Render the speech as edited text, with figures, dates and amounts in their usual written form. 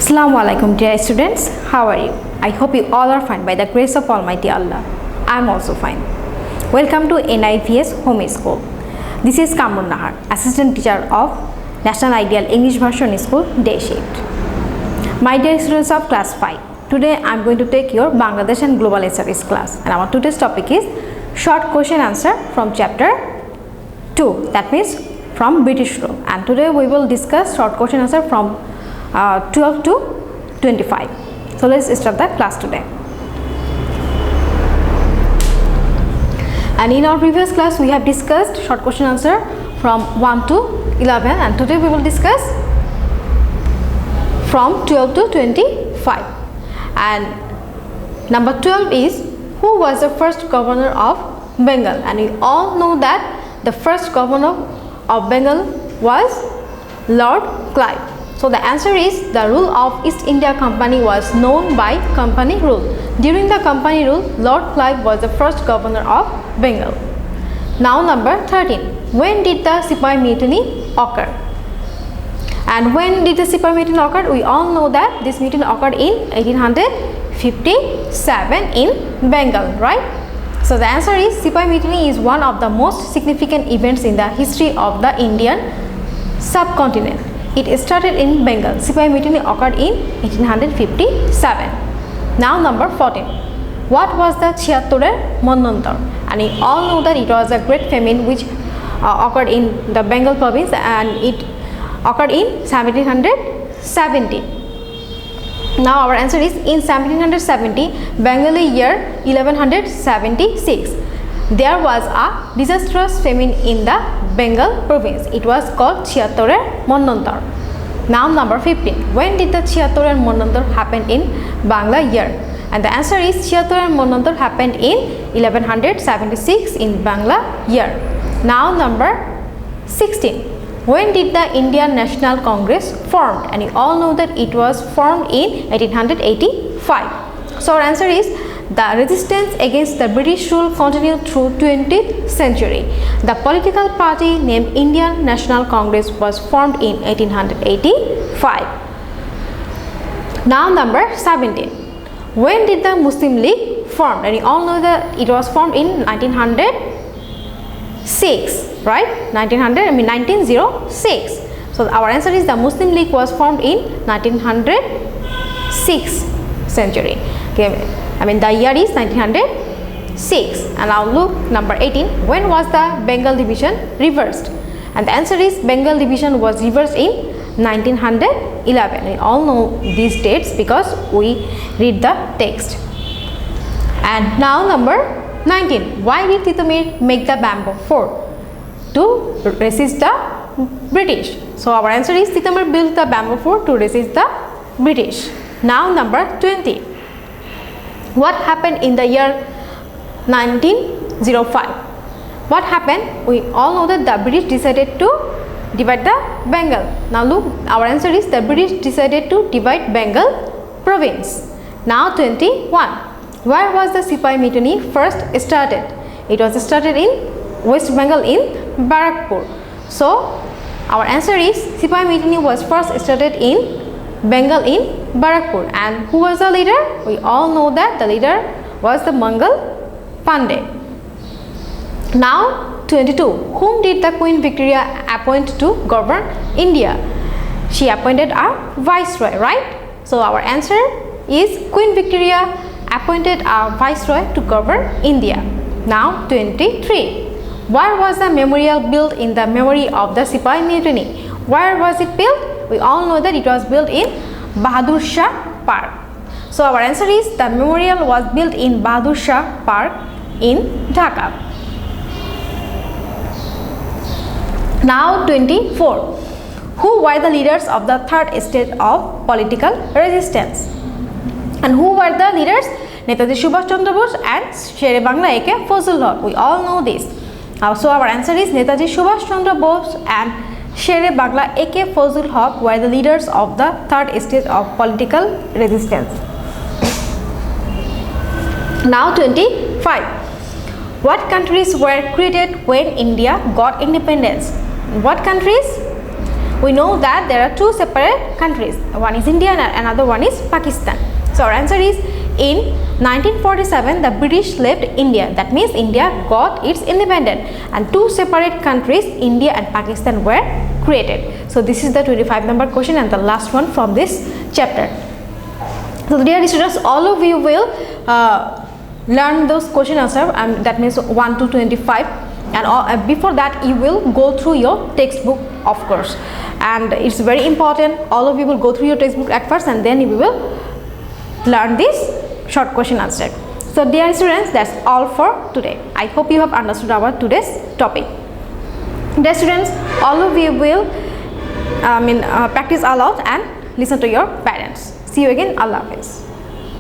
Assalamu alaikum dear students, how are you? I hope you all are fine by the grace of Almighty Allah. I am also fine. Welcome to NIVS Home School. This is Kamrun Assistant Teacher of National Ideal English Version School, Day Shift. My dear students of class 5, today I am going to take your Bangladesh and Global Studies class, and our today's topic is short question answer from chapter 2, that means from British rule, and today we will discuss short question answer from 12 to 25. So let's start the class today. And in our previous class we have discussed short question answer from 1 to 11, and today we will discuss from 12 to 25. And number 12 is, who was the first governor of Bengal? And we all know that the first governor of Bengal was Lord Clive. So the answer is, the rule of East India Company was known by Company rule. During the Company rule, Lord Clive was the first governor of Bengal. Now number 13. When did the Sepoy Mutiny occur? And when did the Sepoy Mutiny occur? We all know that this mutiny occurred in 1857 in Bengal, right? So the answer is, Sepoy Mutiny is one of the most significant events in the history of the Indian subcontinent. It started in Bengal. Sepoy Mutiny occurred in 1857. Now number 14. What was the Ch-2 Monantar? And we all know that it was a great famine which occurred in the Bengal province, and it occurred in 1770. Now our answer is, in 1770, Bengali year 1176, there was a disastrous famine in the Bengal province. It was called Ch-2 Monantar. Now number 15. When did the Ch-2 Monantar happen in Bangla year? And the answer is, Ch-2 Monantar happened in 1176 in Bangla year. Now number 16. When did the Indian National Congress formed? And you all know that it was formed in 1885. So our answer is, the resistance against the British rule continued through 20th century. The political party named Indian National Congress was formed in 1885. Now number 17. When did the Muslim League form? And you all know that it was formed in 1906, right? 1906. So our answer is, the Muslim League was formed in 1906 century. Okay. The year is 1906. And now look, number 18. When was the Bengal division reversed? And the answer is, Bengal division was reversed in 1911. We all know these dates because we read the text. And now number 19. Why did Titomir make the bamboo fort? To resist the British. So our answer is, Titomir built the bamboo fort to resist the British. Now number 20. What happened in the year 1905? What happened? We all know that the British decided to divide the Bengal. Now look, our answer is, the British decided to divide Bengal province. Now 21. Where was the Sepoy Mutiny first started? It was started in West Bengal in Barakpur. So our answer is, Sepoy Mutiny was first started in Bengal in Barakpur. And who was the leader? We all know that the leader was the Mangal Pandey. Now 22. Whom did the Queen Victoria appoint to govern India? She appointed a viceroy, right? So our answer is, Queen Victoria appointed a viceroy to govern India. Now 23. Where was the memorial built in the memory of the Sepoy Mutiny? Where was it built? We all know that it was built in Bahadur Shah Park. So our answer is, the memorial was built in Bahadur Shah Park in Dhaka. Now 24. Who were the leaders of the third stage of political resistance? And who were the leaders? Netaji Subhash Chandra Bose and Shere Bangla A.K. Fazlul Haq. We all know this. So our answer is, Netaji Subhash Chandra Bose and Shere Bangla A.K. Fazlul Haq were the leaders of the third stage of political resistance. Now 25. What countries were created when India got independence? What countries? We know that there are two separate countries. One is India and another one is Pakistan. So our answer is in 1947 the British left India. That means India got its independence and two separate countries, India and Pakistan, were created. So this is the 25 number question and the last one from this chapter. So dear students, all of you will learn those question answer, and that means 1 to 25, and before that you will go through your textbook, of course, and it's very important all of you will go through your textbook at first and then you will learn this short question answer. So dear students, that's all for today. I hope you have understood our today's topic. Dear students, all of you will practice aloud and listen to your parents. See you again. Allah Hafiz.